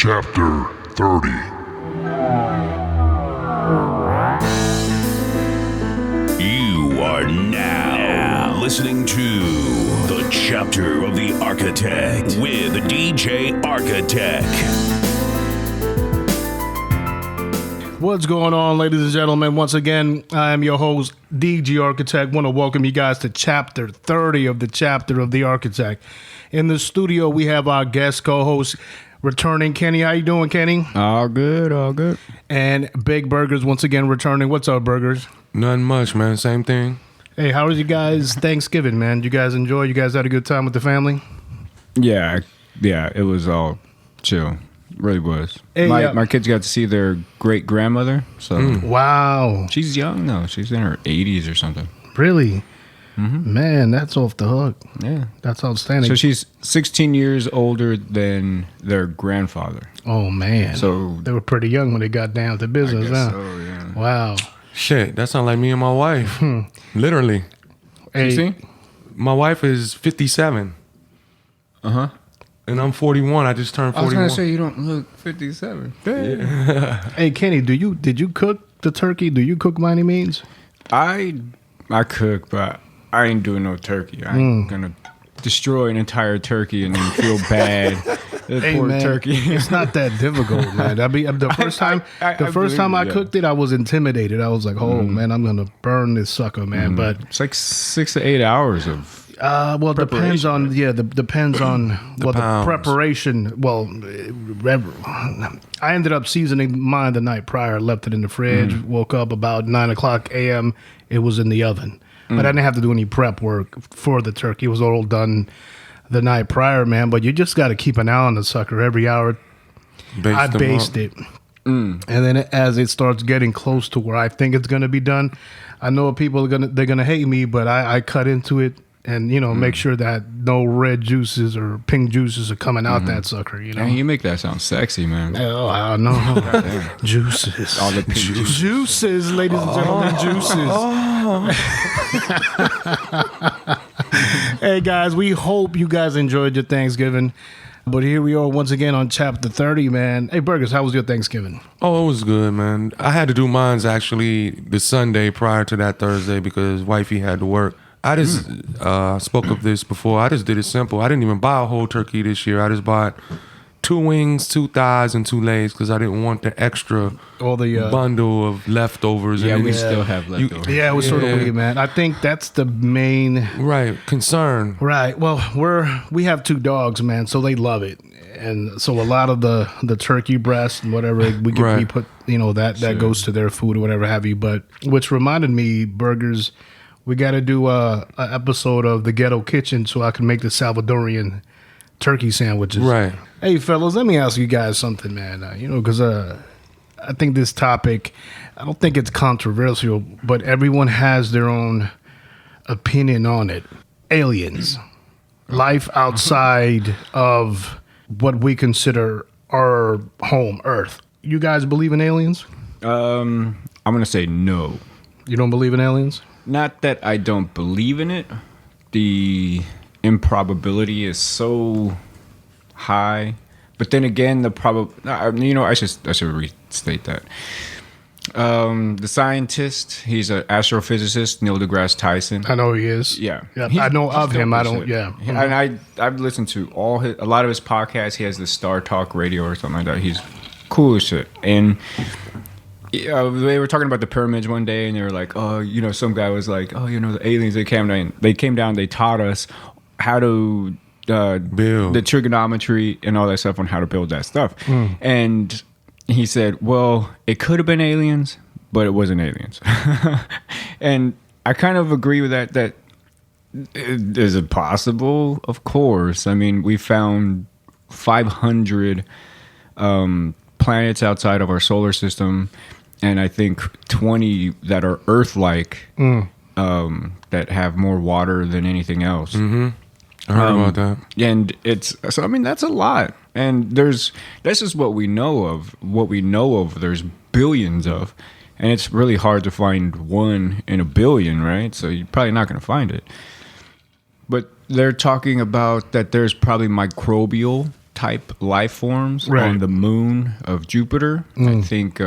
Chapter 30. You are now listening to the Chapter of the Architect with DJ Architect. What's going on, ladies and gentlemen? Once again, I am your host, DJ Architect. Want to welcome you guys to Chapter 30 of the Chapter of the Architect. In the studio, we have our guest co-host, returning Kenny. How you doing, Kenny? All good, all good. And Big Burgers once again returning. What's up, Burgers? Nothing much, man. Same thing. Hey, how was you guys' Thanksgiving, man? You guys enjoy? You guys had a good time with the family? Yeah, it was all chill. Really was. Hey, my kids got to see their great grandmother. So Wow. she's young though. She's in her 80s or something. Really? Man, that's off the hook. Yeah. That's outstanding. So she's 16 years older than their grandfather. Oh, man. So they were pretty young when they got down to I business, guess huh? so, yeah. Wow. Shit, that sounds like me and my wife. Literally. Hey, You see? My wife is 57. Uh-huh. And I'm 41. I just turned 41. I was going to say you don't look 57. Hey, Kenny, did you cook the turkey? Do you cook by any means? I cook, but I ain't doing no turkey. I ain't going to destroy an entire turkey and then feel bad. Hey, Poor man, turkey. it's not that difficult, man. The first time I believe it, cooked it, I was intimidated. I was like, "Oh man, I'm gonna burn this sucker, man." But It's like 6 to 8 hours of well, it depends on depends on the pounds. preparation. Well, I ended up seasoning mine the night prior. Left it in the fridge. Woke up about 9:00 a.m. It was in the oven, but I didn't have to do any prep work for the turkey. It was all done the night prior, man. But you just got to keep an eye on the sucker every hour. I based it. And then as it starts getting close to where I think it's going to be done, I know people they're going to hate me, but I cut into it and, make sure that no red juices or pink juices are coming out that sucker, Man, you make that sound sexy, man. Oh, I know. Juices. All the pink juices. Juices, ladies and gentlemen, juices. Hey, guys, we hope you guys enjoyed your Thanksgiving. But here we are once again on Chapter 30, man. Hey, Burgers, how was your Thanksgiving? Oh, it was good, man. I had to do mines actually the Sunday prior to that Thursday because wifey had to work. I just spoke of this before. I just did it simple. I didn't even buy a whole turkey this year. I just bought 2 wings, 2 thighs, and 2 legs because I didn't want the extra bundle of leftovers. Yeah, and we still have leftovers. Yeah, it was sort of weird, man. I think that's the main concern. Right. Well, we have 2 dogs, man, so they love it, and so a lot of the turkey breast and whatever we put, that goes to their food or whatever have you. But which reminded me, Burgers, we got to do a episode of the Ghetto Kitchen so I can make the Salvadorian turkey sandwiches. Right. Hey, fellas, let me ask you guys something, man. Because I think this topic, I don't think it's controversial, but everyone has their own opinion on it. Aliens. Life outside of what we consider our home, Earth. You guys believe in aliens? I'm going to say no. You don't believe in aliens? Not that I don't believe in it. The improbability is so high. But then again, I should restate that. The scientist, he's an astrophysicist, Neil deGrasse Tyson. I know he is. Yeah. I know of him. I don't. it. Yeah. And I've listened to a lot of his podcasts. He has the Star Talk Radio or something like that. He's cool as shit. And they were talking about the pyramids one day, and they were like, some guy was like, the aliens, they came down, they taught us how to build the trigonometry and all that stuff on how to build that stuff. And he said, well, it could have been aliens, but it wasn't aliens. And I kind of agree with that is it possible? Of course. I mean, we found 500 planets outside of our solar system, and I think 20 that are Earth-like, that have more water than anything else. I heard about that. And that's a lot. And that's just what we know of. What we know of, there's billions of. And it's really hard to find one in a billion, right? So you're probably not going to find it. But they're talking about that there's probably microbial type life forms Right. on the moon of Jupiter. I think.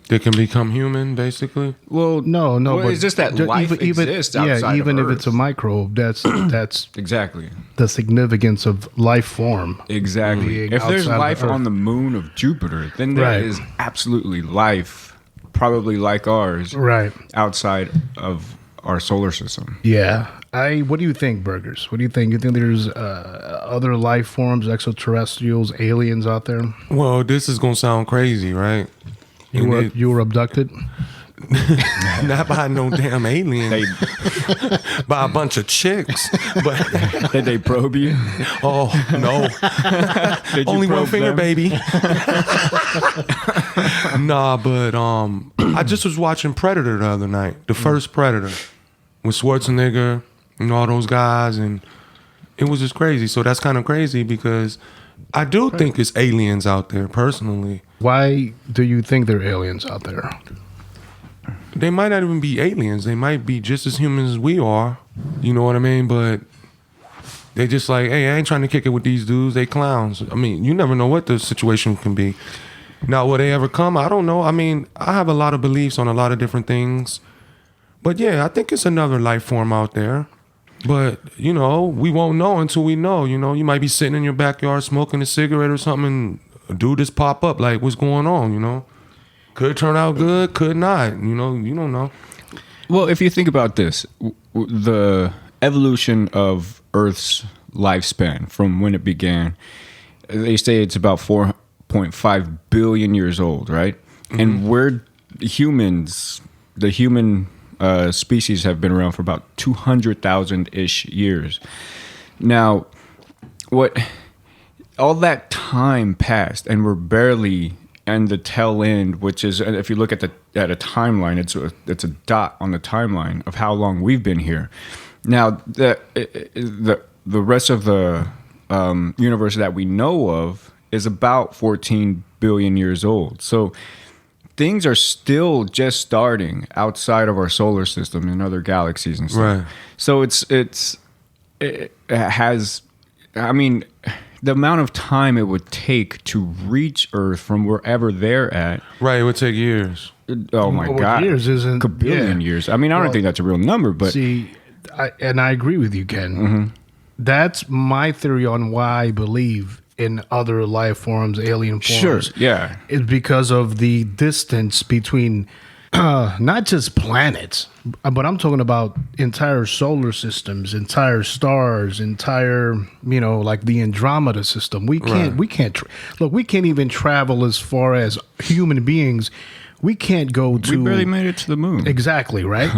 They can become human, basically. Well, No, well, but it's just that ju- life exists outside even of if Earth. it's a microbe, that's Exactly. the significance of life form. Exactly. Being If there's outside of life Earth. on the moon of Jupiter, then there is Right. absolutely life, probably like ours, Right. outside of our solar system. Yeah. What do you think, Burgers? What do you think? You think there's other life forms, extraterrestrials, aliens out there? Well, this is gonna sound crazy, right? You were abducted? Not by no damn alien, They by a bunch of chicks. But did they probe you? oh no, Did you only one probe finger, them? baby. Nah, but I just was watching Predator the other night, the first Predator, with Schwarzenegger and all those guys, and it was just crazy. So that's kind of crazy because I do think it's aliens out there. Personally, Why do you think there are aliens out there? they might not even be aliens. They might be just as human as we are. You know what I mean? But they just like, hey, I ain't trying to kick it with these dudes. They clowns. I mean, you never know what the situation can be. Now, will they ever come? I don't know. I mean, I have a lot of beliefs on a lot of different things. But yeah, I think it's another life form out there. But, you know, we won't know until we know. You know, you might be sitting in your backyard smoking a cigarette or something and a dude just pop up like, what's going on, you know? Could turn out good, could not. You know, you don't know. Well, if you think about this, the evolution of Earth's lifespan from when it began, they say it's about 4.5 billion years old, right? Mm-hmm. And we're humans, the human species have been around for about 200,000-ish years. Now, all that time passed, and we're barely and the tail end, which is, if you look at a timeline, it's a dot on the timeline of how long we've been here. Now, the rest of the universe that we know of is about 14 billion years old. So things are still just starting outside of our solar system and other galaxies and stuff. Right. So it has, I mean, the amount of time it would take to reach Earth from wherever they're at. Right, it would take years. Oh my Well, God. years isn't- a billion yeah. years. I mean, I don't Well, think that's a real number, but See, I agree with you, Ken. Mm-hmm. That's my theory on why I believe in other life forms, alien sure. forms. Yeah. Is because of the distance between not just planets, but I'm talking about entire solar systems, entire stars, entire, like the Andromeda system. We can't, look, we can't even travel as far as human beings. We can't go to. We barely made it to the moon. Exactly, right?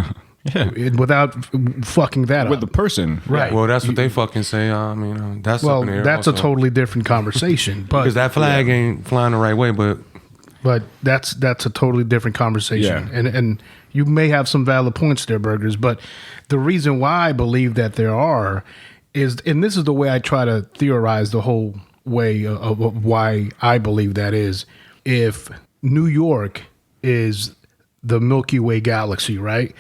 Yeah. Without fucking that With up. the person. Right. Well, that's what they fucking say. I mean, that's Well, up in the air that's also. a totally different conversation. But because that flag ain't flying the right way. But that's a totally different conversation. Yeah. And you may have some valid points there, Burgers. But the reason why I believe that there are is, and this is the way I try to theorize the whole way of why I believe that is, if New York is the Milky Way galaxy, right?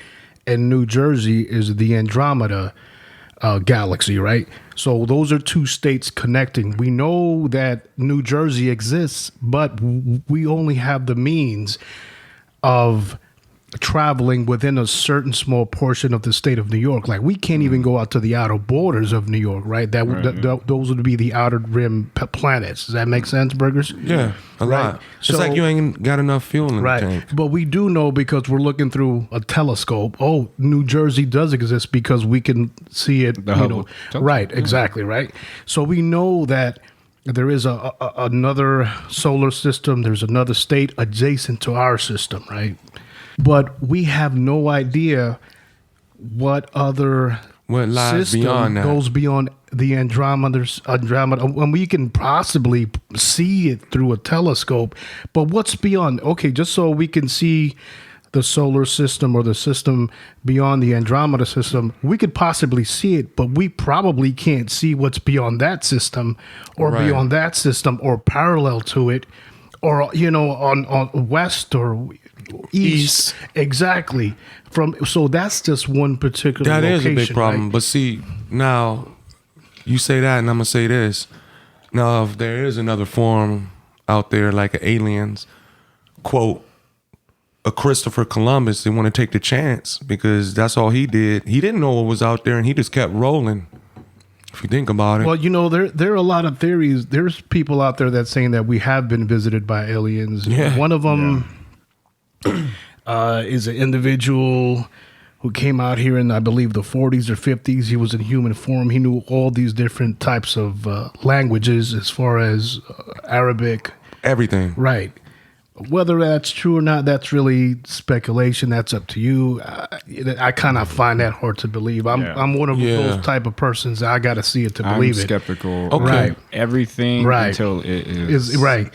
And New Jersey is the Andromeda galaxy, right? So those are two states connecting. We know that New Jersey exists, but we only have the means of traveling within a certain small portion of the state of New York. Like we can't even go out to the outer borders of New York, right? Those would be the outer rim planets. Does that make sense, Burgers? yeah, a lot. It's So- like you ain't got enough fuel in Right. the tank. But we do know because we're looking through a telescope. Oh, New Jersey does exist because we can see it. The Hubble telescope. Right. Exactly. Right. So we know that there is another solar system. There's another state adjacent to our system. Right. But we have no idea what other What lies system beyond that. goes beyond the Andromeda, and we can possibly see it through a telescope. But what's beyond? Okay, just so we can see the solar system or the system beyond the Andromeda system, we could possibly see it, but we probably can't see what's beyond that system or Right. beyond that system or parallel to it, or on west or east. Exactly. So that's just one particular That is location, a big problem. right? But see, now you say that, and I'm gonna say this: Now, if there is another form out there like aliens, quote, a Christopher Columbus, they want to take the chance because that's all he did. He didn't know what was out there, and he just kept rolling. If you think about it. Well, there are a lot of theories. There's people out there that's saying that we have been visited by aliens. Yeah. One of them is an individual who came out here in, I believe, the 40s or 50s. He was in human form. He knew all these different types of languages as far as Arabic. Everything. Right. Whether that's true or not, that's really speculation. That's up to you. I kind of find that hard to believe. I'm one of those type of persons. I got to see it to believe I'm it. skeptical. Okay. Right. Everything until it is right.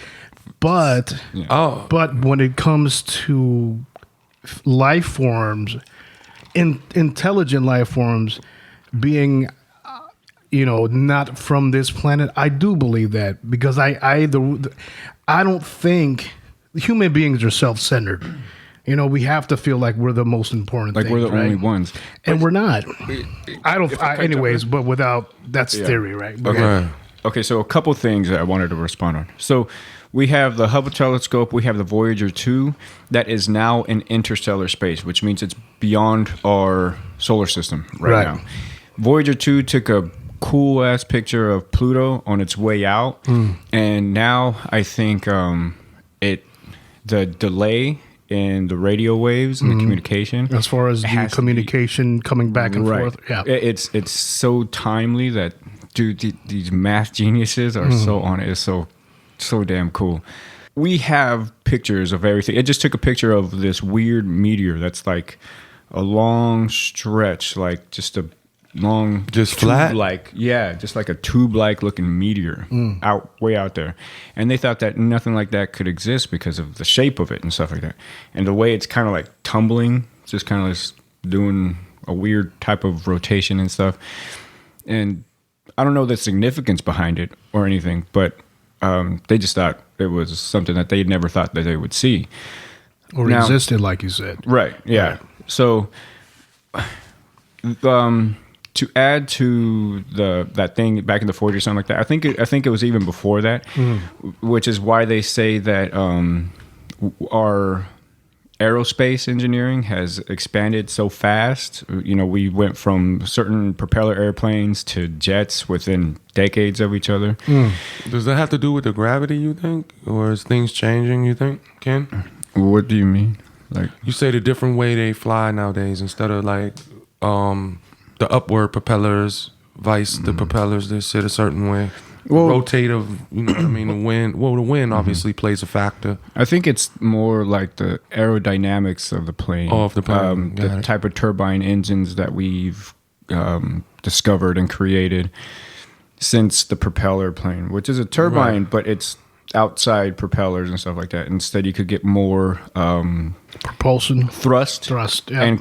But but when it comes to life forms, intelligent life forms being not from this planet, I do believe that because I don't think human beings are self-centered. We have to feel like we're the most important like things, we're the right? only ones, and we're not. Anyways, but without that's theory, right? Okay, so a couple things that I wanted to respond on. So we have the Hubble telescope, we have the Voyager 2 that is now in interstellar space, which means it's beyond our solar system right now. Voyager 2 took a cool ass picture of Pluto on its way out, and now I think the delay in the radio waves and the communication, as far as the communication coming back and forth, it's so timely that these math geniuses are so on it. It's so damn cool. We have pictures of everything. It just took a picture of this weird meteor that's like a long stretch, like just a long, just flat, just like a tube-like looking meteor way out there, and they thought that nothing like that could exist because of the shape of it and stuff like that, and the way it's kind of like tumbling, just kind of like doing a weird type of rotation and stuff. And I don't know the significance behind it or anything, but they just thought it was something that they never thought that they would see or existed, like you said. Right? Yeah. Right. So. To add to that thing back in the 40s or something like that, I think it was even before that, which is why they say that our aerospace engineering has expanded so fast. We went from certain propeller airplanes to jets within decades of each other. Does that have to do with the gravity, you think? Or is things changing, you think, Ken? What do you mean? Like you say the different way they fly nowadays instead of like the upward propellers, the propellers, they sit a certain way. Rotative, you know what I mean? The wind. Well, the wind obviously plays a factor. I think it's more like the aerodynamics of the plane. Oh, of the plane. The type of turbine engines that we've discovered and created since the propeller plane, which is a turbine, but it's outside propellers and stuff like that. Instead, you could get more propulsion, thrust, and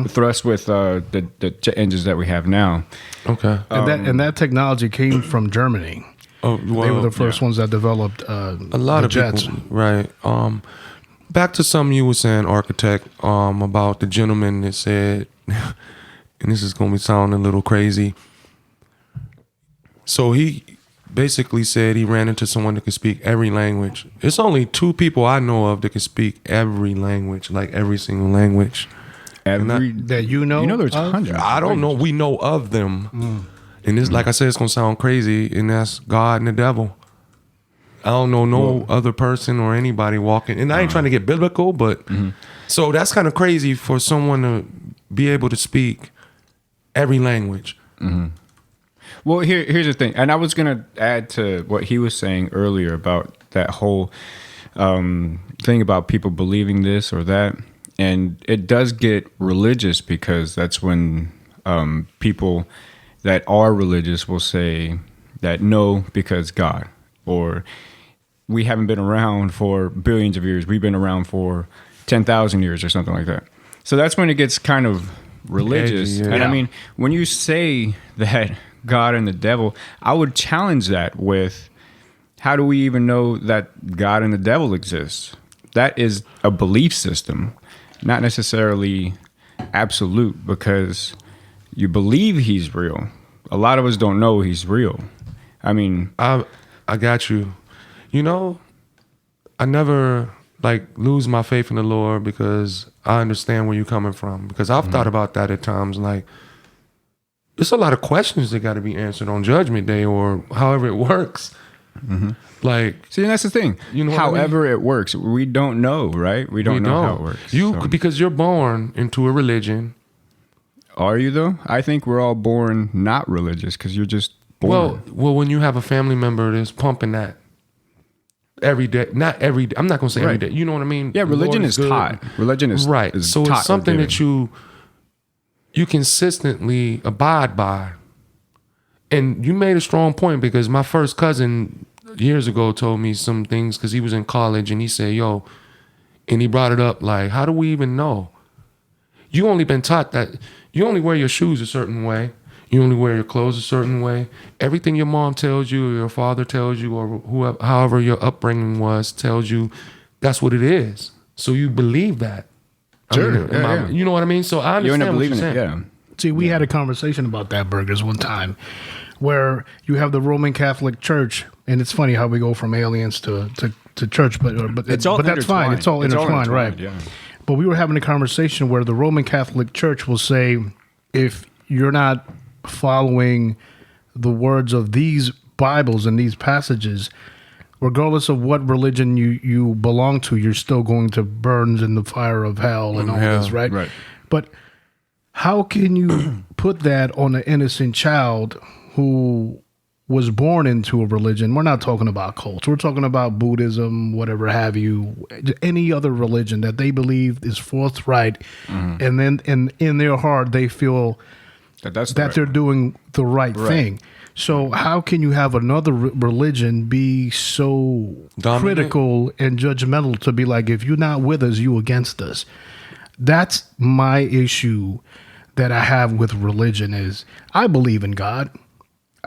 thrust with the jet engines that we have now. Okay, and that technology came from Germany. Oh, well, they were the first ones that developed a lot of jets. People, right. Back to something you were saying, Architect, about the gentleman that said, and this is going to be sounding a little crazy. So he basically said he ran into someone that could speak every language. It's only 2 people I know of that can speak every language, like every single language. That you know? There's hundreds. I don't know. We know of them. And it's like I said, it's going to sound crazy, and that's God and the devil. I don't know no other person or anybody walking. And I ain't trying to get biblical, but so that's kind of crazy for someone to be able to speak every language. Well, here's the thing, and I was going to add to what he was saying earlier about that whole thing about people believing this or that, and it does get religious because that's when people that are religious will say that no, because God, or we haven't been around for billions of years, we've been around for 10,000 years or something like that. So that's when it gets kind of religious. And I mean, when you say that God and the devil, I would challenge that with, how do we even know that God and the devil exists? That is a belief system, not necessarily absolute, because you believe he's real. A lot of us don't know he's real. I mean, I got you. You know, I never lose my faith in the Lord because I understand where you're coming from. Because I've thought about that at times. Like, there's a lot of questions that got to be answered on Judgment Day or however it works. Like, see, that's the thing. You know, however it works, we don't know, right? We don't know how it works. Because you're born into a religion. Are you though? I think we're all born not religious because you're just born. Well, when you have a family member that's pumping that every day, not every day. I'm not gonna say every day. You know what I mean? Yeah, religion is taught. Religion is right. Is so taught it's something that you consistently abide by. And you made a strong point because my first cousin years ago told me some things because he was in college and he said, "Yo," and he brought it up like, "How do we even know? You only been taught that you only wear your shoes a certain way." You only wear your clothes a certain way. Everything your mom tells you, or your father tells you, or whoever, however your upbringing was, tells you that's what it is. So you believe that. Sure. You know what I mean? So I understand you end up believing what you're it. saying. Yeah. See, we had a conversation about that, Burgers, one time, where you have the Roman Catholic Church, and it's funny how we go from aliens to church, but It's all that's fine. It's all intertwined, right? Yeah. But we were having a conversation where the Roman Catholic Church will say, if you're not following the words of these Bibles and these passages, regardless of what religion you belong to, you're still going to burn in the fire of hell and all this, right? Right. But how can you put that on an innocent child who was born into a religion? We're not talking about cults. We're talking about Buddhism, whatever have you, any other religion that they believe is forthright. And then in their heart, they feel that they're doing the right thing. So how can you have another religion be so critical and judgmental to be like, if you're not with us, you against us? That's my issue that I have with religion is I believe in God.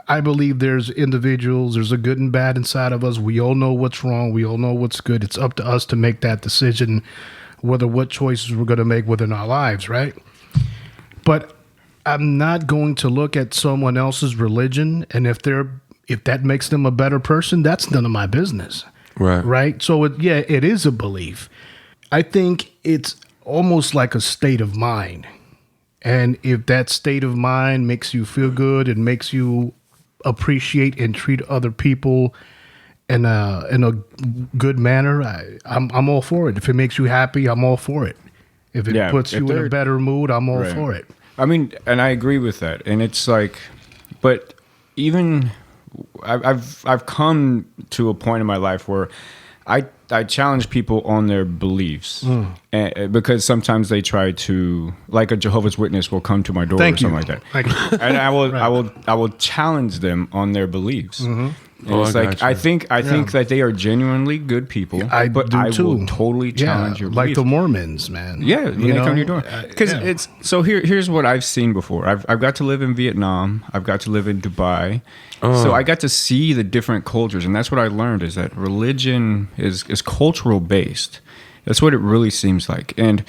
I believe there's individuals, there's a good and bad inside of us. We all know what's wrong. We all know what's good. It's up to us to make that decision, what choices we're going to make within our lives, right? But I'm not going to look at someone else's religion, and if that makes them a better person, that's none of my business. Right. Right? So it is a belief. I think it's almost like a state of mind. And if that state of mind makes you feel good and makes you appreciate and treat other people in a good manner, I'm all for it. If it makes you happy, I'm all for it. If it puts you in a better mood, I'm all for it. I mean, and I agree with that. And it's like, but even I've come to a point in my life where I challenge people on their beliefs, and, because sometimes they try to, like a Jehovah's Witness will come to my door or something like that, and I will challenge them on their beliefs. And it's like I think that they are genuinely good people, but I will totally challenge your beliefs. Like the Mormons, man. Yeah, when they come to your door, because it's so. Here's what I've seen before. I've got to live in Vietnam. I've got to live in Dubai. So I got to see the different cultures, and that's what I learned is that religion is cultural based. That's what it really seems like. And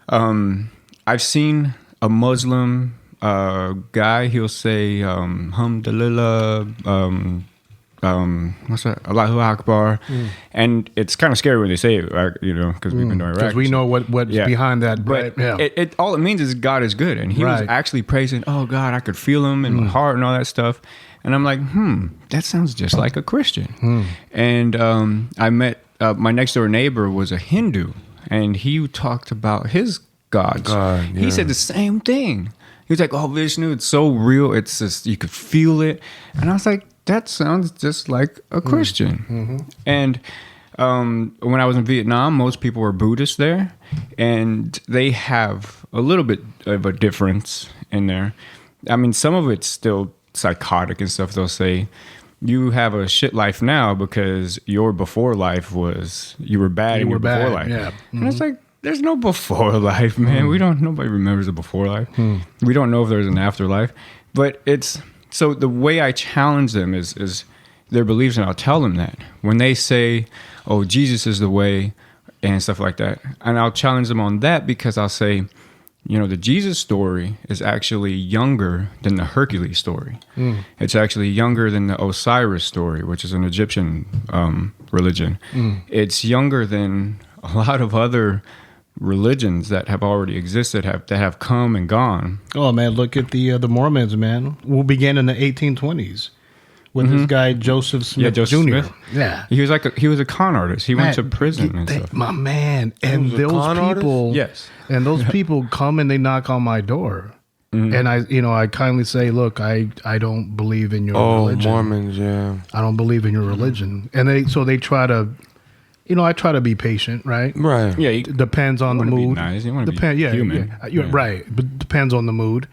I've seen a Muslim guy. He'll say Alhamdulillah. What's that? Allahu Akbar, and it's kind of scary when they say it, right? You know, because we've been doing because we know what's behind that. But it all it means is God is good, and he was actually praising. Oh God, I could feel him in my heart and all that stuff. And I'm like, that sounds just like a Christian. And I met my next door neighbor was a Hindu, and he talked about his gods. He said the same thing. He was like, "Oh, Vishnu, it's so real. It's just you could feel it." And I was like, that sounds just like a Christian. And when I was in Vietnam, most people were Buddhists there, and they have a little bit of a difference in there. I mean, some of it's still psychotic and stuff. They'll say, you have a shit life now because your before life was, you were bad in your before life. Yeah. And it's like, there's no before life, man. Nobody remembers a before life. We don't know if there's an afterlife. But so the way I challenge them is their beliefs, and I'll tell them that. When they say, oh, Jesus is the way and stuff like that, and I'll challenge them on that because I'll say, the Jesus story is actually younger than the Hercules story. It's actually younger than the Osiris story, which is an Egyptian religion. It's younger than a lot of other religions that have already existed, that have come and gone. Oh man, look at the Mormons, man. Who began in the 1820s with this guy Joseph Smith Jr. Smith. Yeah, he was a con artist. He went to prison and stuff. My man, and those people, yes, and those people come and they knock on my door, and I kindly say, look, I don't believe in your religion. Mormons, yeah, I don't believe in your religion, and they try to. I try to be patient, right? Right. Yeah. It depends on the mood. Be nice. You want to be human. Yeah. You're right. But depends on the mood.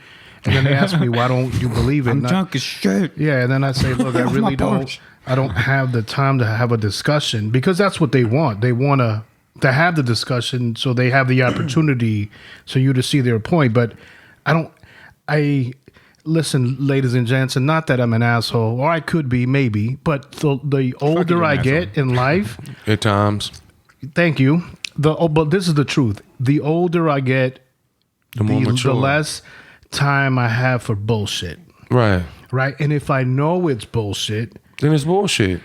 And then they ask me, why don't you believe it? I'm drunk as shit. Yeah. And then I say, look, I really don't. I don't have the time to have a discussion, because that's what they want. They want to have the discussion so they have the opportunity so you to see their point. But listen, ladies and gents, and not that I'm an asshole, or I could be, maybe, but the older I get in life, at times, thank you. But this is the truth. The older I get, the more mature, the less time I have for bullshit. Right. Right. And if I know it's bullshit, then it's bullshit.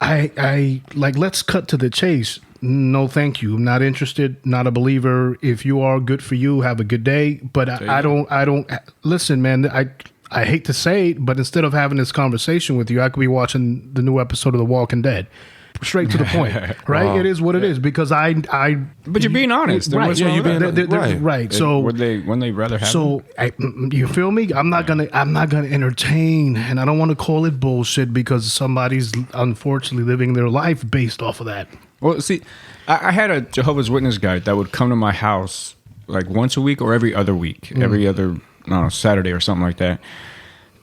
I let's cut to the chase. No, thank you. I'm not interested. Not a believer. If you are, good for you. Have a good day. But I don't listen, man. I hate to say it, but instead of having this conversation with you, I could be watching the new episode of The Walking Dead. Straight to the point, right? Wow. It is what it is, because I. But you're being honest, right? Yeah, you're being right. So when they rather have. So you feel me? I'm not gonna entertain, and I don't want to call it bullshit because somebody's unfortunately living their life based off of that. Well, see, I had a Jehovah's Witness guy that would come to my house like once a week or every other week, every other Saturday or something like that,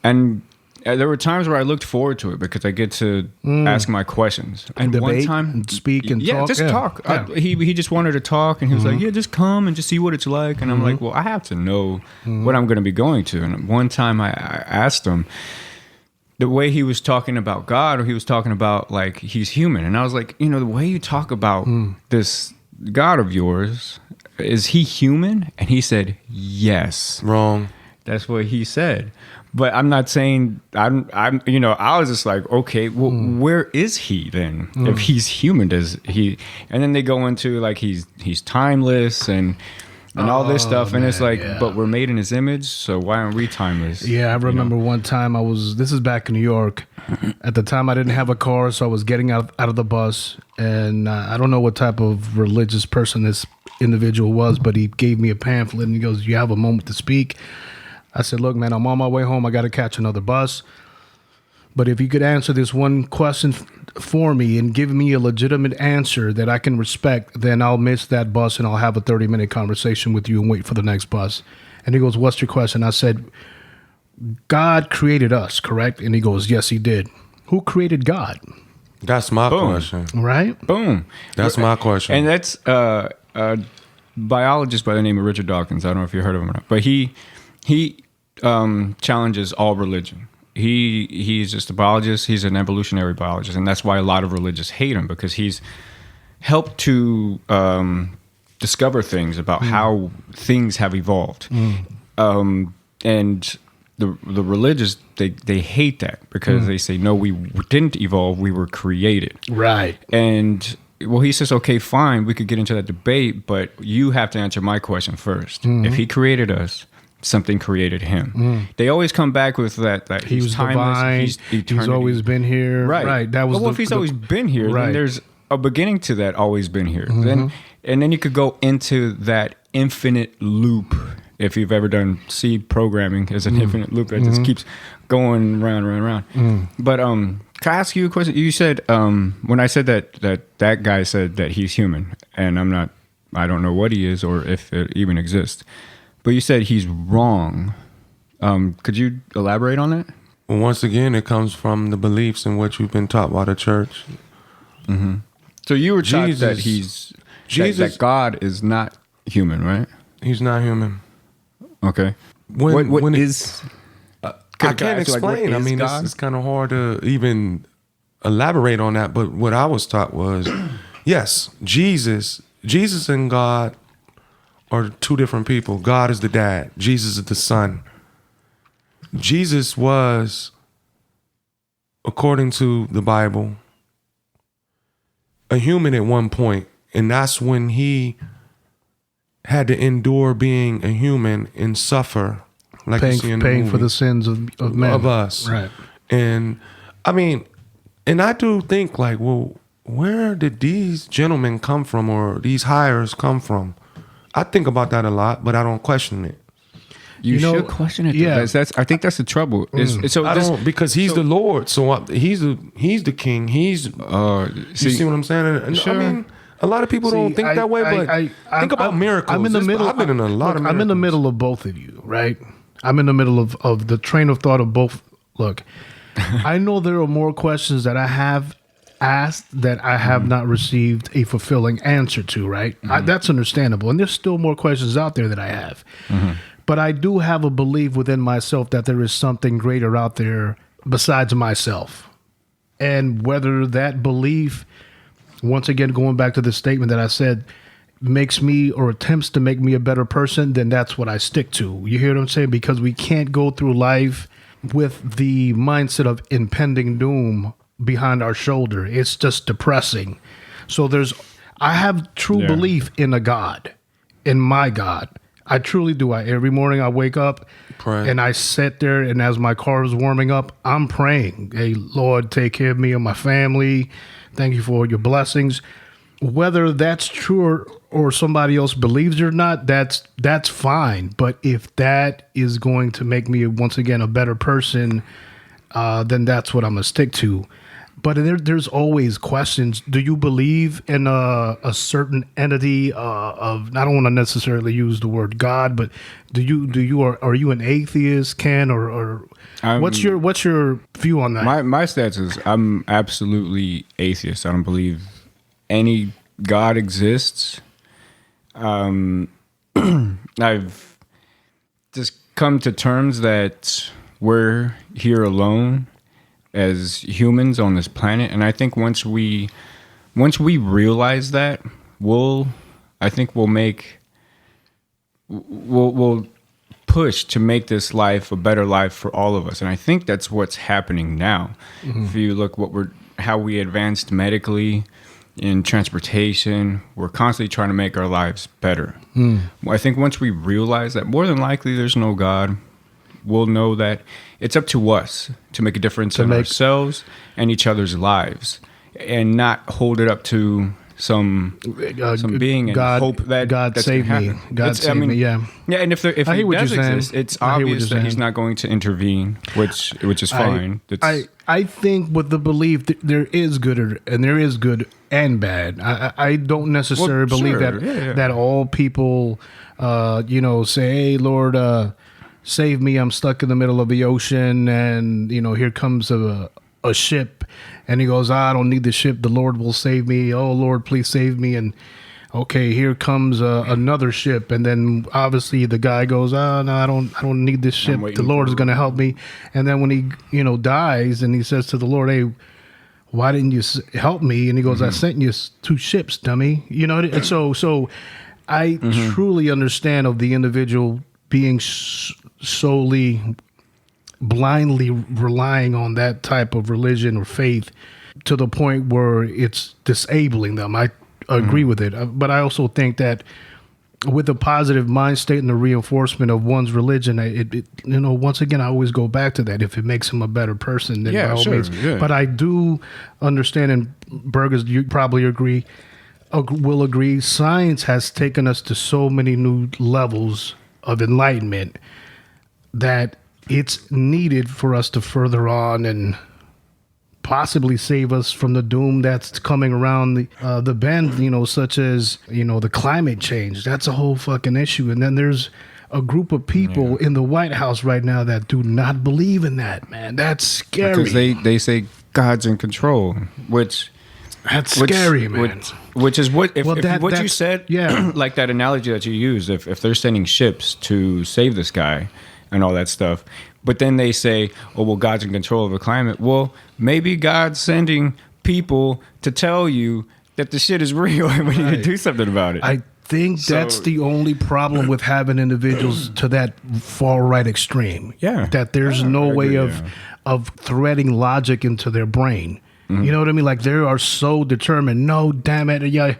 and. There were times where I looked forward to it because I get to ask my questions. And debate, one time, and speak and talk. Just talk. Yeah. He just wanted to talk, and he was like, "Yeah, just come and just see what it's like." And I'm like, "Well, I have to know what I'm going to be going to." And one time I asked him the way he was talking about God, or he was talking about like he's human, and I was like, the way you talk about this God of yours, is he human? And he said, "Yes." Wrong. That's what he said. But I'm not saying I was just like, okay, well, where is he then? If he's human, does he? And then they go into like he's timeless and all this stuff, and it's like, but we're made in his image, so why aren't we timeless? Yeah, I remember one time this is back in New York. At the time, I didn't have a car, so I was getting out of the bus, and I don't know what type of religious person this individual was, but he gave me a pamphlet, and he goes, "You have a moment to speak." I said, "Look, man, I'm on my way home. I got to catch another bus. But if you could answer this one question for me and give me a legitimate answer that I can respect, then I'll miss that bus and I'll have a 30-minute conversation with you and wait for the next bus." And he goes, "What's your question?" I said, "God created us, correct?" And he goes, "Yes, he did." Who created God? That's my question. Right? Boom. That's my question. And that's a biologist by the name of Richard Dawkins. I don't know if you heard of him or not. But he challenges all religion. He's just a biologist. He's an evolutionary biologist, and that's why a lot of religions hate him, because he's helped to discover things about how things have evolved. And the religious, they hate that because they say, no, we didn't evolve, we were created. Right. And well, he says, okay, fine, we could get into that debate, but you have to answer my question first. If he created us, something created him. They always come back with that he was timeless, divine, he's eternity. He's always been here. Right. That was if he's always been here, then there's a beginning to that always been here. Then you could go into that infinite loop. If you've ever done C programming, as an infinite loop that just keeps going round. But can I ask you a question? You said when I said that guy said that he's human, and I don't know what he is or if it even exists. But you said he's wrong. Could you elaborate on that? Well, once again, it comes from the beliefs in what you've been taught by the church. So you were taught that that God is not human, right? He's not human. Okay. When is? I can't explain. I mean, it's kind of hard to even elaborate on that. But what I was taught was, yes, Jesus and God are two different people. God is the dad. Jesus is the son. Jesus was, according to the Bible, a human at one point, and that's when he had to endure being a human and suffer, like you see in the paying movie, for the sins of men, of us. right? And I mean, and I do think like, well, where did these gentlemen come from, or these hires come from? I think about that a lot, but I don't question it. You should question it. Yeah. I think that's the trouble. Because he's the Lord, so he's the king. You see what I'm saying? And Sure. I mean, a lot of people don't think that way, but think about miracles. I'm in the middle. I've been in a lot of miracles. I'm in the middle of both of you, right? I'm in the middle of the train of thought of both. Look, I know there are more questions that I have asked that I have not received a fulfilling answer to, right? That's understandable. And there's still more questions out there that I have. But I do have a belief within myself that there is something greater out there besides myself. And whether that belief, once again, going back to the statement that I said, makes me or attempts to make me a better person, then that's what I stick to. You hear what I'm saying? Because we can't go through life with the mindset of impending doom behind our shoulder. It's just depressing. So I have true belief in a God, in my God. I truly do. Every morning I wake up and I sit there, and as my car is warming up, I'm praying, hey, Lord, take care of me and my family. Thank you for your blessings. Whether that's true or somebody else believes it or not, that's fine. But if that is going to make me, once again, a better person, then that's what I'm going to stick to. But there's always questions. Do you believe in a certain entity of? I don't want to necessarily use the word God, but are you an atheist, Ken, or what's your view on that? My stance is I'm absolutely atheist. I don't believe any God exists. I've just come to terms that we're here alone as humans on this planet, and I think once we realize that, we'll push to make this life a better life for all of us, and I think that's what's happening now. If you look how we advanced medically in transportation, we're constantly trying to make our lives better. I think once we realize that, more than likely there's no God, we'll know that it's up to us to make a difference in ourselves and each other's lives, and not hold it up to some being and God, hope that God that's save me. happen. God save me. Yeah. Yeah, and if he does exist, it's obvious that he's not going to intervene, which is fine. I think with the belief that there is good and there is good and bad. I don't necessarily believe that all people, say, "Hey, Lord, save me! I'm stuck in the middle of the ocean, and here comes a ship." And he goes, I don't need the ship. The Lord will save me. Oh, Lord, please save me. And okay, here comes another ship. And then obviously the guy goes, no, I don't need this ship. The Lord is going to help me. And then when he, dies, and he says to the Lord, hey, why didn't you help me? And he goes, I sent you 2 ships, dummy. And so I truly understand of the individual being solely blindly relying on that type of religion or faith to the point where it's disabling them. I agree with it. But I also think that with a positive mind state and the reinforcement of one's religion, once again, I always go back to that. If it makes him a better person, then by all means. Yeah. But I do understand, and Burgers, you probably will agree, science has taken us to so many new levels of enlightenment that it's needed for us to further on and possibly save us from the doom that's coming around the bend, such as, the climate change. That's a whole fucking issue. And then there's a group of people in the White House right now that do not believe in that, man. That's scary. Because they say God's in control, which... That's scary, man. Which is what what you said, like that analogy that you used, if they're sending ships to save this guy and all that stuff, but then they say, oh, well, God's in control of the climate. Well, maybe God's sending people to tell you that the shit is real and we need to do something about it. think that's the only problem with having individuals to that far right extreme. Yeah. That there's no way of threading logic into their brain. You know what I mean? Like they are so determined. No, damn it. Yeah.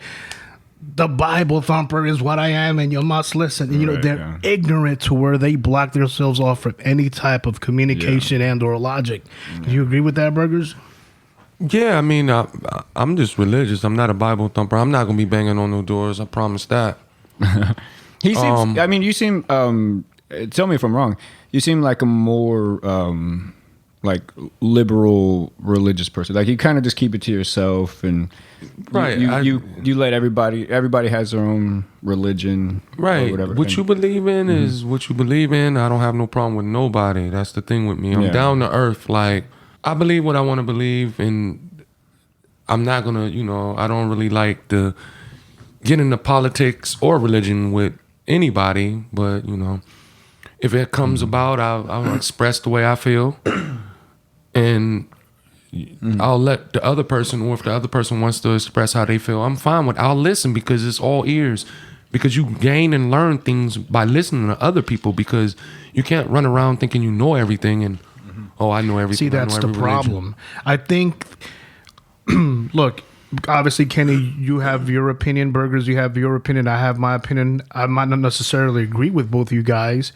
The Bible thumper is what I am, and you must listen. You know, they're ignorant to where they block themselves off from any type of communication and or logic. Do you agree with that, Burgers? Yeah, I mean, I'm just religious. I'm not a Bible thumper. I'm not gonna be banging on no doors. I promise that. He seems. I mean, you seem. Tell me if I'm wrong. You seem like a more like liberal religious person. Like you kind of just keep it to yourself, and right. You let everybody has their own religion, right? Or whatever. What you believe in is what you believe in. I don't have no problem with nobody. That's the thing with me. I'm down to earth. Like I believe what I want to believe, and I'm not gonna. I don't really like to get into politics or religion with anybody. But if it comes about, I'll express the way I feel. And I'll let the other person, or if the other person wants to express how they feel, I'm fine with it. I'll listen because it's all ears. Because you gain and learn things by listening to other people, because you can't run around thinking you know everything and, I know everything. See, that's the problem. I think, look, obviously, Kenny, you have your opinion. Burgers, you have your opinion. I have my opinion. I might not necessarily agree with both of you guys.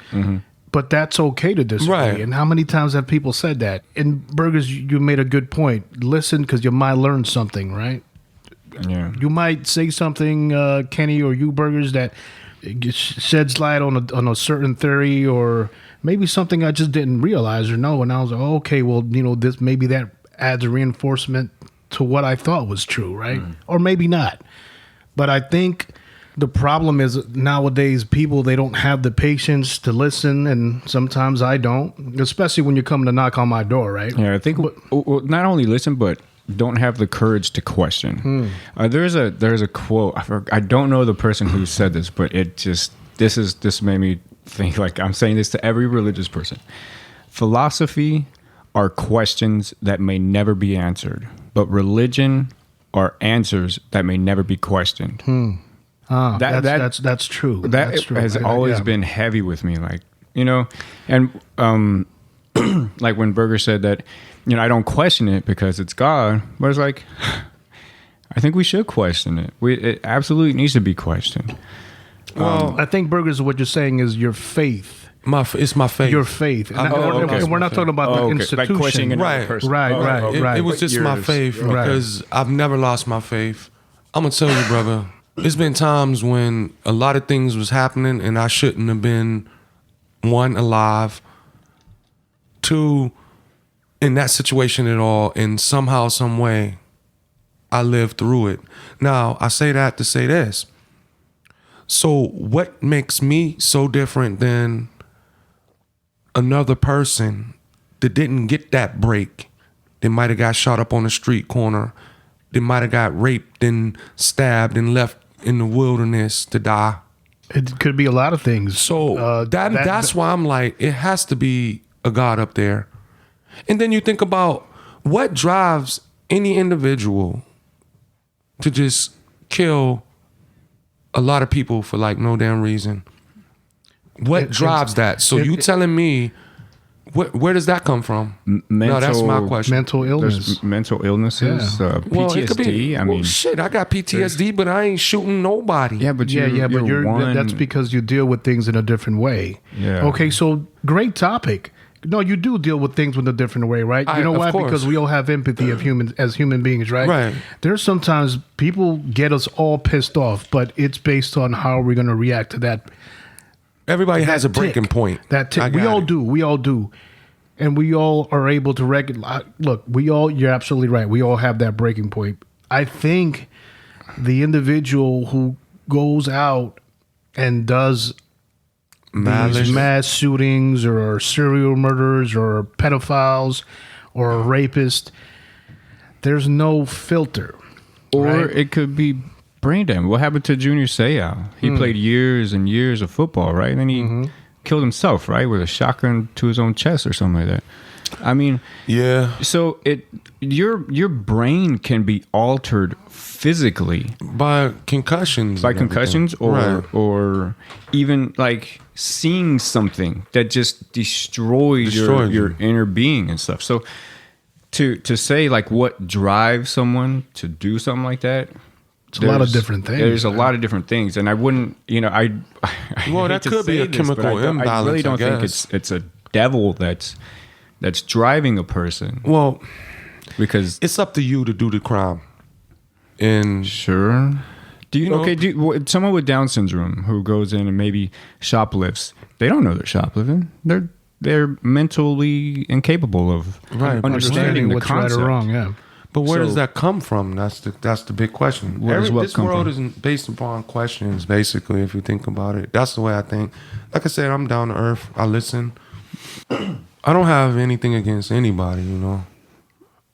But that's okay to disagree. Right. And how many times have people said that? And Burgers, you made a good point. Listen, because you might learn something, right? Yeah. You might say something, Kenny, or you, Burgers, that sheds light on a certain theory, or maybe something I just didn't realize or know. And I was like, okay, well, this maybe that adds a reinforcement to what I thought was true, right? Or maybe not. But I think the problem is nowadays people, they don't have the patience to listen, and sometimes I don't, especially when you're coming to knock on my door, right? Yeah, I think not only listen, but don't have the courage to question. There's a quote. I don't know the person who said this, but this made me think. Like I'm saying this to every religious person. Philosophy are questions that may never be answered, but religion are answers that may never be questioned. That's true. That has always been heavy with me, like and like when Berger said that, I don't question it because it's God, but it's like I think we should question it. It absolutely needs to be questioned. Well, I think Burgers, what you're saying is your faith. It's my faith. Your faith. And we're not talking about the institution. Like questioning another Right. person. Right. It was just my faith because I've never lost my faith. I'm gonna tell you, brother. It's been times when a lot of things was happening and I shouldn't have been, one, alive, two, in that situation at all, and somehow, some way, I lived through it. Now, I say that to say this. So what makes me so different than another person that didn't get that break? They might have got shot up on the street corner. They might have got raped and stabbed and left in the wilderness to die. It could be a lot of things. So that's why I'm like, it has to be a God up there. And then you think about what drives any individual to just kill a lot of people for like no damn reason. What drives that? So you telling me, where does that come from? No, that's my question. Mental illness. There's mental illnesses, PTSD. Well, it could be, shit, I got PTSD, but I ain't shooting nobody. Yeah, but that's because you deal with things in a different way. Yeah. Okay, so great topic. No, you do deal with things in a different way, right? You know why? Because we all have empathy as human beings, right? Right. There's sometimes people get us all pissed off, but it's based on how we're going to react to that. Everybody has a breaking point. That tick. We all do. And we all are able to recognize. Look, you're absolutely right. We all have that breaking point. I think the individual who goes out and does these mass shootings or serial murderers or pedophiles or a rapist, there's no filter. Or right? It could be brain damage. What happened to Junior Seau? He played years and years of football, right? And then he killed himself, right? With a shotgun to his own chest or something like that. I mean, Yeah. so your brain can be altered physically By concussions. by and everything. concussions Right. or even like seeing something that just destroys your you. inner being and stuff. So to say like what drives someone to do something like that, It's a lot of different things. There's a lot of different things, and I wouldn't, I Well, hate that to could be say a this, chemical but I imbalance, really I don't think guess. it's a devil that's driving a person, Well, because it's up to you to do the crime. And sure. Do you No. okay? Someone with Down syndrome who goes in and maybe shoplifts, they don't know they're shoplifting. They're mentally incapable of Right, understanding the what's concept. right or wrong. Yeah. but where So- does that come from? That's the big question. Where does what This come world from? isn't based upon questions, basically, if you think about it. That's the way I think. Like I said, I'm down to earth. I listen. I don't have anything against anybody,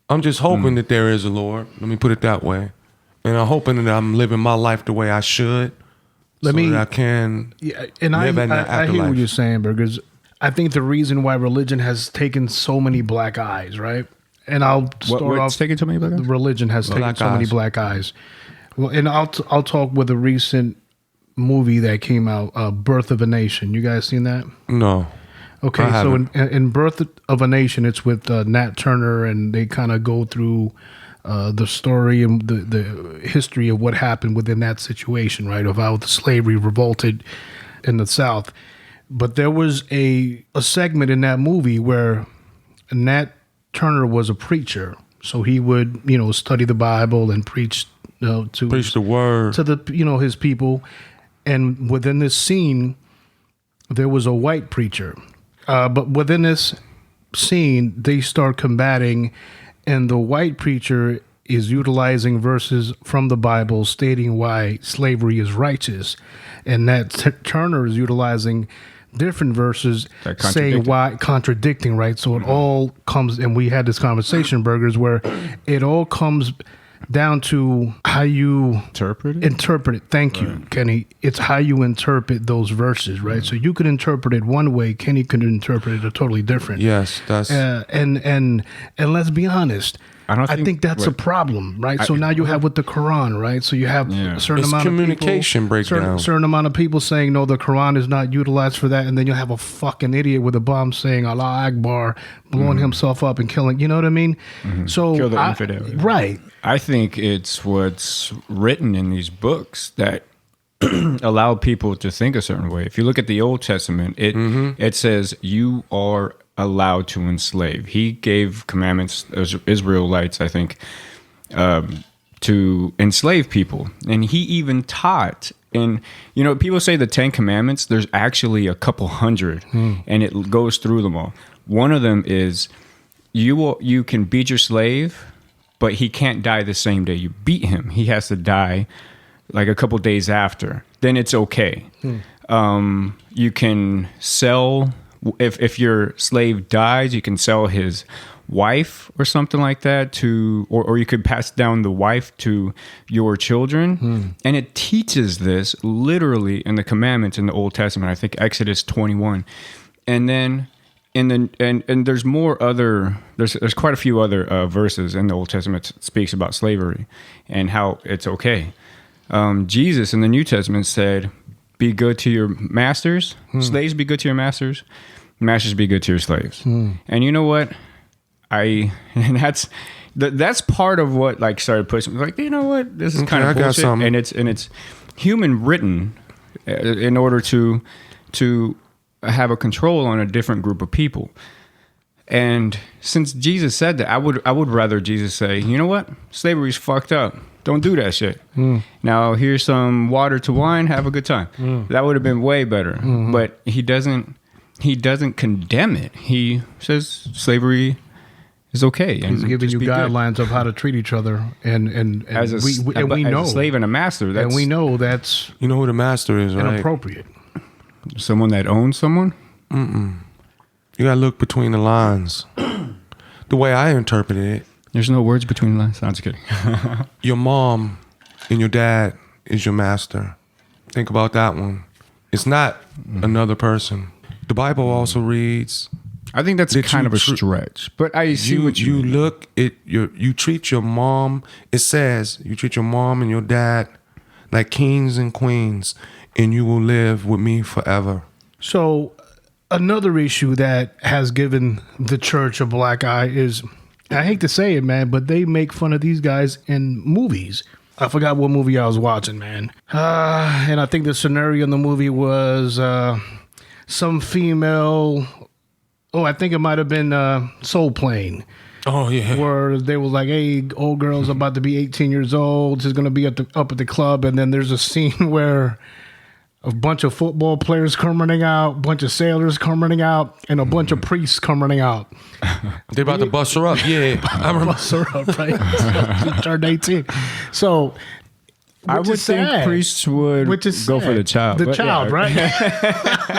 I'm just hoping that there is a Lord. Let me put it that way. And I'm hoping that I'm living my life the way I should. Let so me- that I can Yeah, and live in the I hear what afterlife. you're saying, Burgers. I think the reason why religion has taken so many black eyes, right? And I'll start What's off. taking so many black eyes? The religion has taken Black so many eyes. black eyes. Well, and I'll talk with a recent movie that came out, "Birth of a Nation." You guys seen that? No. Okay, I so in, haven't. in Birth of a Nation, it's with Nat Turner, and they kind of go through the story and the history of what happened within that situation, right? Of how the slavery revolted in the South. But there was a segment in that movie where Nat Turner was a preacher, so he would study the Bible and preach to Preach the word. to the his people. And within this scene, there was a white preacher, but within this scene, they start combating, and the white preacher is utilizing verses from the Bible stating why slavery is righteous, and that Turner is utilizing different verses That saying contradicting. why contradicting, right? So it all comes, and we had this conversation, Burgers, where it all comes down to how you interpret it. Thank you, Kenny. It's how you interpret those verses, right? So you could interpret it one way, Kenny could interpret it a totally different. Yes, that's And let's be honest. I I think- think that's a wait. problem, right? So now you have with the Quran, right? So you have Yeah. a certain It's amount communication of people, breakdown. certain amount of people saying no, the Quran is not utilized for that, and then you have a fucking idiot with a bomb saying Allah Akbar, blowing himself up and killing. You know what I mean? So Kill the infidel, yeah. right? I think it's what's written in these books that allow people to think a certain way. If you look at the Old Testament, it says you are allowed to enslave. He gave commandments as Israelites, I think, to enslave people, and he even taught. And people say the 10 Commandments. There's actually a couple hundred, and it goes through them all. One of them is you can beat your slave, but he can't die the same day you beat him. He has to die like a couple days after. Then it's okay. You can sell, if your slave dies, you can sell his wife or something like that or you could pass down the wife to your children. And it teaches this literally in the commandments in the Old Testament. I think Exodus 21. And then and there's more other there's quite a few other verses in the Old Testament that speaks about slavery and how it's okay. Jesus in the New Testament said, "Be good to your masters, slaves. Be good to your masters, masters. Be good to your slaves." And you know what? And that's part of what like started pushing me. Like, you know what? This is kind I of got bullshit, something. and it's human written in order to have a control on a different group of people. And since Jesus said that, I would rather Jesus say, you know what? Slavery's fucked up. Don't do that shit. Now here's some water to wine. Have a good time. That would have been way better. But he doesn't condemn it. He says slavery is okay. And He's giving just you be good. guidelines of how to treat each other, and As a, we know as a slave and a master. That's and we know that's You know who the master is, right? inappropriate. someone that owns someone. You gotta look between the lines. The way I interpret it, There's no words between the lines. I'm just kidding. your mom and your dad is your master. Think about that one. It's not another person. The Bible also reads, I think that's that kind you of a tr- stretch, but I see what you mean. look at you treat your mom. It says you treat your mom and your dad like kings and queens, and you will live with me forever. So another issue that has given the church a black eye is, I hate to say it, man, but they make fun of these guys in movies. I forgot what movie I was watching, man. And I think the scenario in the movie was some female. Oh, I think it might have been Soul Plane. Oh yeah. Where they was like, "Hey, old girl's about to be 18 years old. She's gonna be up at the club," and then there's a scene where a bunch of football players come running out, a bunch of sailors come running out, and a bunch of priests come running out. They about to bust her up. Yeah, I remember. Bust her up, right? So she turned 18. So I would think priests would go for the child. The child, right?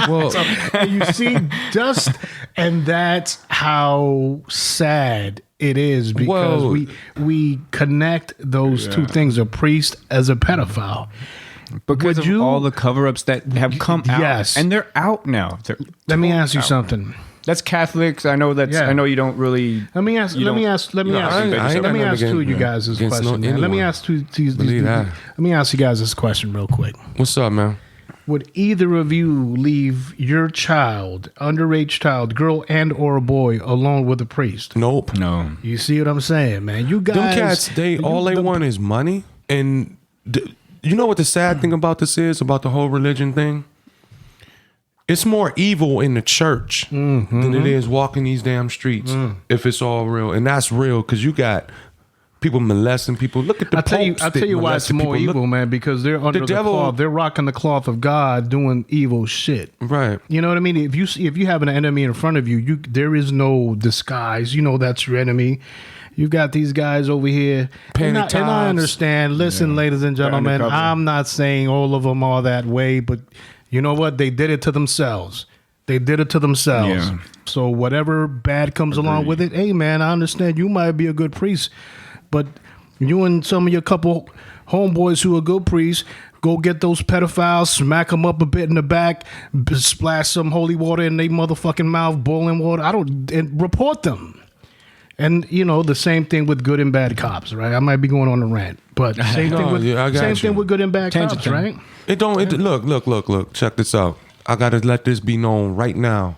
Well, And you see dust, and that's how sad it is, because we connect those two things: a priest as a pedophile. Because of all the cover-ups that have come out. Yes. And they're out now. Let me ask you something. That's Catholics. I know that's. Yeah. I know you don't really. Let me ask two of you guys this question. Man. Let me ask let me ask you guys this question real quick. What's up, man? Would either of you leave your child, underage child, girl and or a boy, alone with a priest? Nope. No. You see what I'm saying, man? You guys, Them cats, they want is money. And you know what the sad thing about this is, about the whole religion thing? It's more evil in the church than it is walking these damn streets, if it's all real. And that's real, because you got people molesting people. Look at the popes. I'll tell you why it's more evil, man, because they're under the cloth. They're rocking the cloth of God, doing evil shit. Right. You know what I mean? If you have an enemy in front of you, there is no disguise. You know that's your enemy. You've got these guys over here. And I understand. Listen, ladies and gentlemen, I'm not saying all of them are that way, but you know what? They did it to themselves. Yeah. So whatever bad comes along with it, hey, man, I understand you might be a good priest, but you and some of your couple homeboys who are good priests, go get those pedophiles, smack them up a bit in the back, splash some holy water in their motherfucking mouth, boiling water. And report them. And, you know, the same thing with good and bad cops, right? I might be going on a rant, but same thing with good and bad cops, right? Look. Check this out. I got to let this be known right now.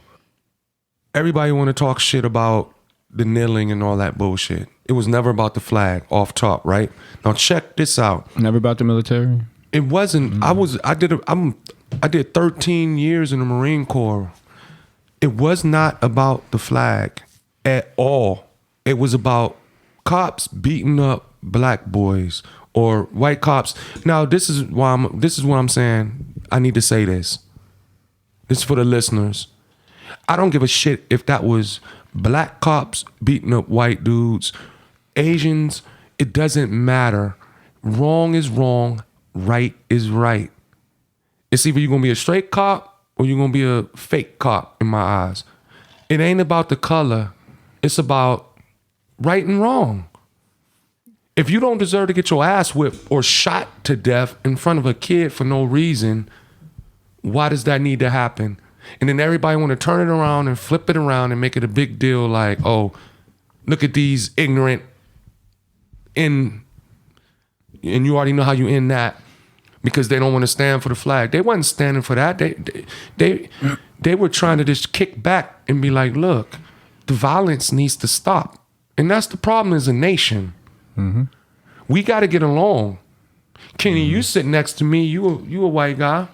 Everybody want to talk shit about the kneeling and all that bullshit. It was never about the flag off top, right? Now check this out. Never about the military? It wasn't. I did 13 years in the Marine Corps. It was not about the flag at all. It was about cops beating up black boys or white cops. Now, this is what I'm saying. I need to say this. This is for the listeners. I don't give a shit if that was black cops beating up white dudes, Asians. It doesn't matter. Wrong is wrong. Right is right. It's either you're going to be a straight cop or you're going to be a fake cop in my eyes. It ain't about the color. It's about right and wrong. If you don't deserve to get your ass whipped or shot to death in front of a kid for no reason, why does that need to happen? And then everybody want to turn it around and flip it around and make it a big deal like, oh, look at these ignorant and you already know how you end that because they don't want to stand for the flag. They wasn't standing for that. They were trying to just kick back and be like, look, the violence needs to stop. And that's the problem as a nation. Mm-hmm. We got to get along. Kenny, you sit next to me. You a white guy,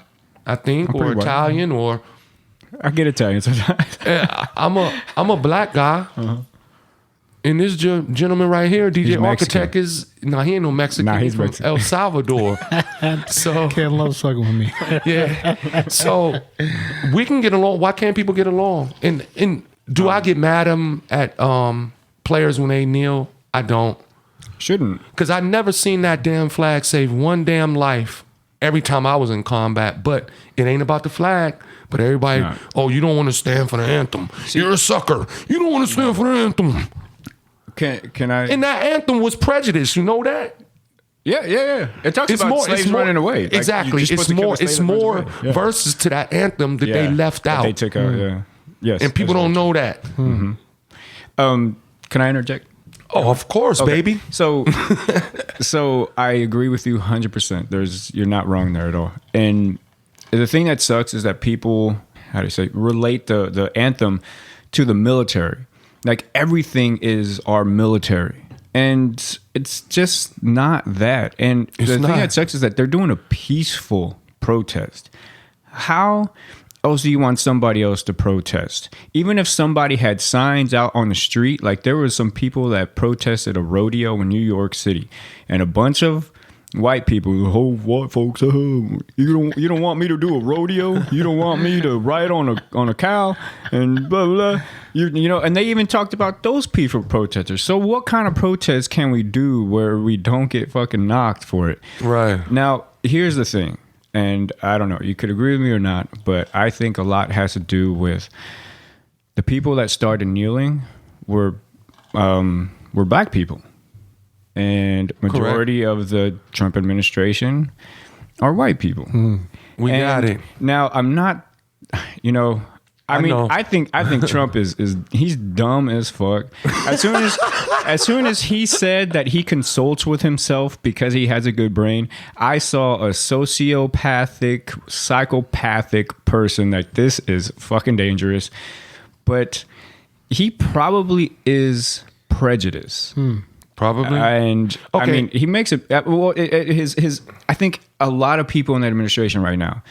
I think, or Italian, or I get Italian sometimes. I'm a black guy. Uh-huh. And this gentleman right here, DJ Architect, he ain't no Mexican. He's from Mexican. El Salvador. So can't love sucking with me. Yeah. So we can get along. Why can't people get along? And do I get mad at players when they kneel? I don't. Shouldn't. Because I never seen that damn flag save one damn life every time I was in combat. But it ain't about the flag. But everybody, you don't want to stand for the anthem. You're a sucker. You don't want to stand for the anthem. Can I? And that anthem was prejudice. You know that? Yeah. It talks about slaves running away. Exactly. It's more verses to that anthem that they left out. They took out. Yes, and people don't know that. Can I interject? Oh, of course, baby. So I agree with you 100%. You're not wrong there at all. And the thing that sucks is that people, how do you say, relate the anthem to the military. Like everything is our military. And it's just not that. And the thing that sucks is that they're doing a peaceful protest. How else do you want somebody else to protest? Even if somebody had signs out on the street, like there was some people that protested a rodeo in New York City, and a bunch of white people, the whole white folks, you don't want me to do a rodeo, you don't want me to ride on a cow, and blah blah. You know, and they even talked about those peaceful protesters. So what kind of protest can we do where we don't get fucking knocked for it? Right. Now, here's the thing. And I don't know, you could agree with me or not, but I think a lot has to do with the people that started kneeling were black people. And majority of the Trump administration are white people. We got it. Now, I'm not, you know, I mean, know. I think Trump is he's dumb as fuck. As soon as he said that he consults with himself because he has a good brain, I saw a sociopathic, psychopathic person that this is fucking dangerous. But he probably is prejudiced. Probably. And I mean, he makes it. Well, his. I think a lot of people in the administration right now.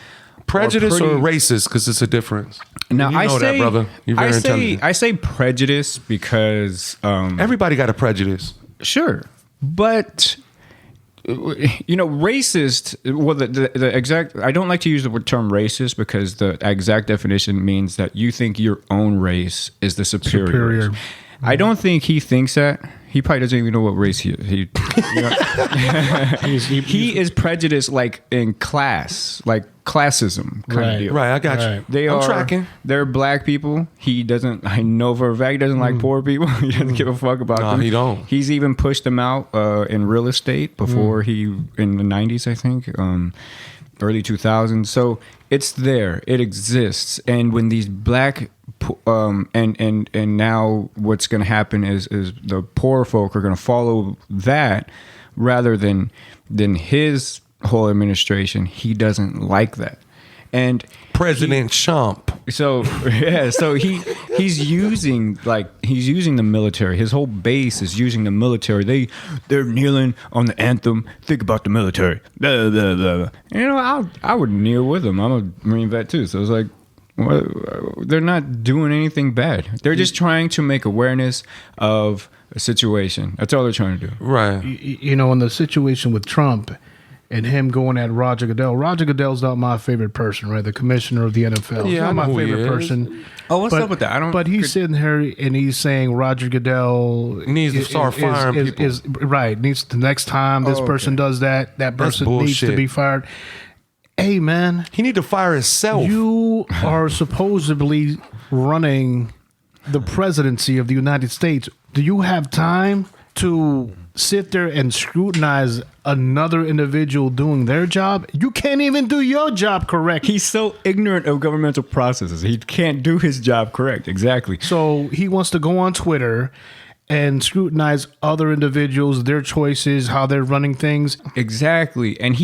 Prejudice or racist, because it's a difference. Now, you know that, brother. You're very intelligent. I say prejudice because Everybody got a prejudice. Sure, but you know, racist. Well, the exact. I don't like to use the term racist because the exact definition means that you think your own race is the superior. Race. I don't think he thinks that. He probably doesn't even know what race he is. He is prejudiced, like in class, like classism kind of deal. Right, I got you. I'm tracking. They're black people. He doesn't. I know for a fact he doesn't like poor people. He doesn't give a fuck about them. He don't. He's even pushed them out in real estate before in the 90s, I think, early 2000s. So it's there. It exists. And when these black and now what's going to happen is the poor folk are going to follow that rather than his whole administration. He doesn't like that. And President Trump. So yeah, so he's using the military. His whole base is using the military. They're kneeling on the anthem. Think about the military. Blah, blah, blah. You know, I would kneel with them. I'm a Marine vet too, so it's like, well, they're not doing anything bad. They're just trying to make awareness of a situation. That's all they're trying to do. Right. You know, in the situation with Trump and him going at Roger Goodell. Roger Goodell's not my favorite person, right? The commissioner of the NFL. Yeah, not my favorite person. Oh, what's up with that? But he's sitting here and he's saying Roger Goodell needs to start firing people. Needs the next time this person does that person needs to be fired. Hey, man. He need to fire himself. You are supposedly running the presidency of the United States. Do you have time to sit there and scrutinize another individual doing their job? You can't even do your job correct. He's so ignorant of governmental processes. He can't do his job correct. Exactly. So he wants to go on Twitter and scrutinize other individuals, their choices, how they're running things. Exactly. And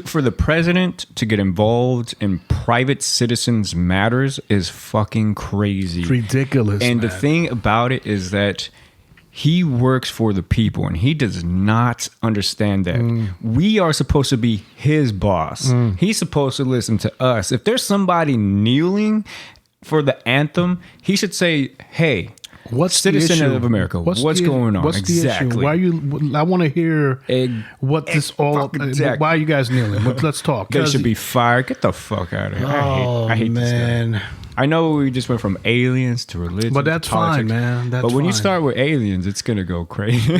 for the president to get involved in private citizens' matters is fucking crazy. It's ridiculous. And the thing about it is that he works for the people, and he does not understand that. We are supposed to be his boss. He's supposed to listen to us. If there's somebody kneeling for the anthem, he should say, hey, what's citizen the issue? of America, what's going on? What's exactly. the issue? Why are you? I want to hear what this all. Exactly. Why are you guys kneeling? Let's talk. They should be fired. Get the fuck out of here. I hate man. This guy. I know we just went from aliens to religion, but that's fine, man. But when you start with aliens, it's gonna go crazy.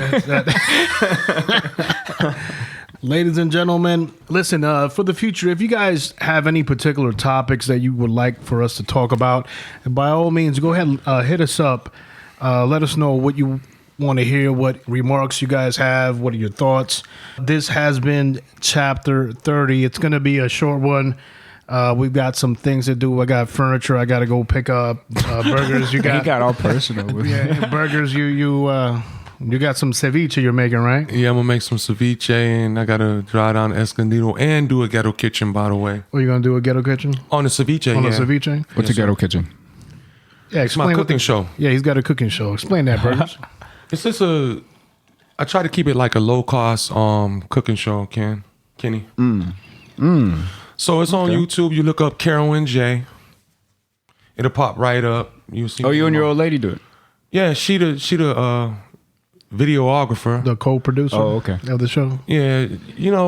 Ladies and gentlemen, listen, for the future, if you guys have any particular topics that you would like for us to talk about, by all means, go ahead and hit us up. Let us know what you want to hear, what remarks you guys have, what are your thoughts. This has been Chapter 30. It's going to be a short one. We've got some things to do. I got furniture. I got to go pick up. Burgers. You He got got all personal with it. yeah, burgers. You got some ceviche you're making, right? Yeah, I'm gonna make some ceviche, and I gotta drive down to Escondido and do a ghetto kitchen, by the way. What are you gonna do? A ghetto kitchen On the ceviche, on yeah. the ceviche? What's a ghetto kitchen? Yeah, It's my explain what cooking show. Yeah, he's got a cooking show. Explain that, Burgers. It's just I try to keep it like a low cost cooking show, Kenny. So it's on YouTube. You look up Carolyn J. It'll pop right up. You see. Oh, you and your old lady do it. Yeah, she the videographer. The co-producer. Oh, okay. Of the show. Yeah,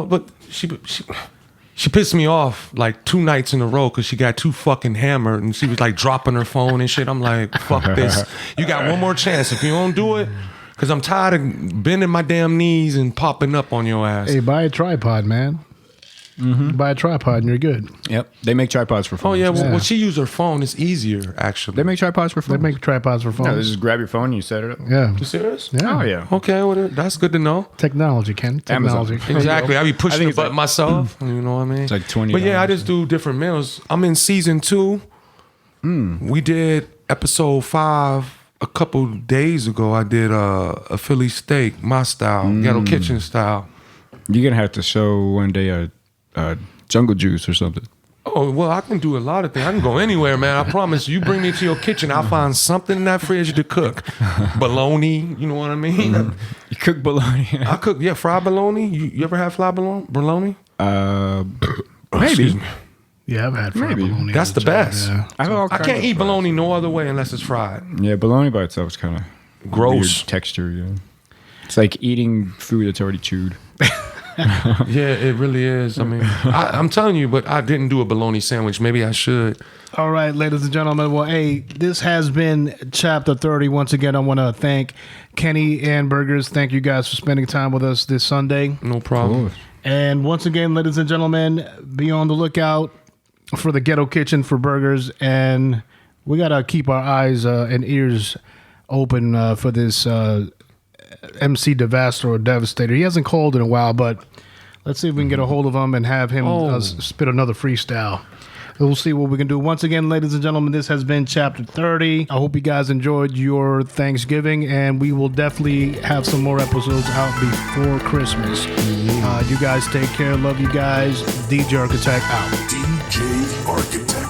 but she pissed me off like 2 nights in a row because she got too fucking hammered and she was like dropping her phone and shit. I'm like, fuck this. You got one more chance. If you don't do it, because I'm tired of bending my damn knees and popping up on your ass. Hey, buy a tripod, man. Buy a tripod and you're good. Yep. They make tripods for phones. Oh yeah, well, Yeah. when she used her phone, it's easier actually. They make tripods for They phones. make tripods for No, phones. they just grab your phone and you set it up. Yeah. You serious? Yeah. Oh, yeah. Okay, well, that's good to know. Technology, Ken. Technology. Amazon. Exactly. I be I pushing think the it's button like- myself. You know what I mean? It's like $20. But yeah, I just do different meals. I'm in season 2. We did episode 5 a couple days ago. I did a Philly steak, my style, ghetto kitchen style. You're going to have to show one day a jungle juice or something. Oh, well, I can do a lot of things. I can go anywhere, man. I promise. You bring me to your kitchen, I'll find something in that fridge to cook. Bologna, you know what I mean? You cook bologna. I cook, fried bologna. You ever have fried bologna? Maybe. me. Yeah, I've had fried Maybe. bologna. That's all the the time, best. Yeah. I, have all I kinds can't of eat fries. bologna no other way unless it's fried. Yeah, bologna by itself is kind of Gross. texture. Yeah, it's like eating food that's already chewed. Yeah, it really is. I mean, I'm telling you, but I didn't do a bologna sandwich. Maybe I should. All right, ladies and gentlemen. Well, hey, this has been chapter 30. Once again, I want to thank Kenny and Burgers. Thank you guys for spending time with us this Sunday. No problem. And once again, ladies and gentlemen, be on the lookout for the Ghetto Kitchen for Burgers. And we got to keep our eyes and ears open for this MC Devastator or Devastator. He hasn't called in a while, but let's see if we can get a hold of him and have him spit another freestyle. We'll see what we can do. Once again, ladies and gentlemen, this has been chapter 30. I hope you guys enjoyed your Thanksgiving, and we will definitely have some more episodes out before Christmas. You guys take care. Love you guys. DJ Architect out. DJ Architect.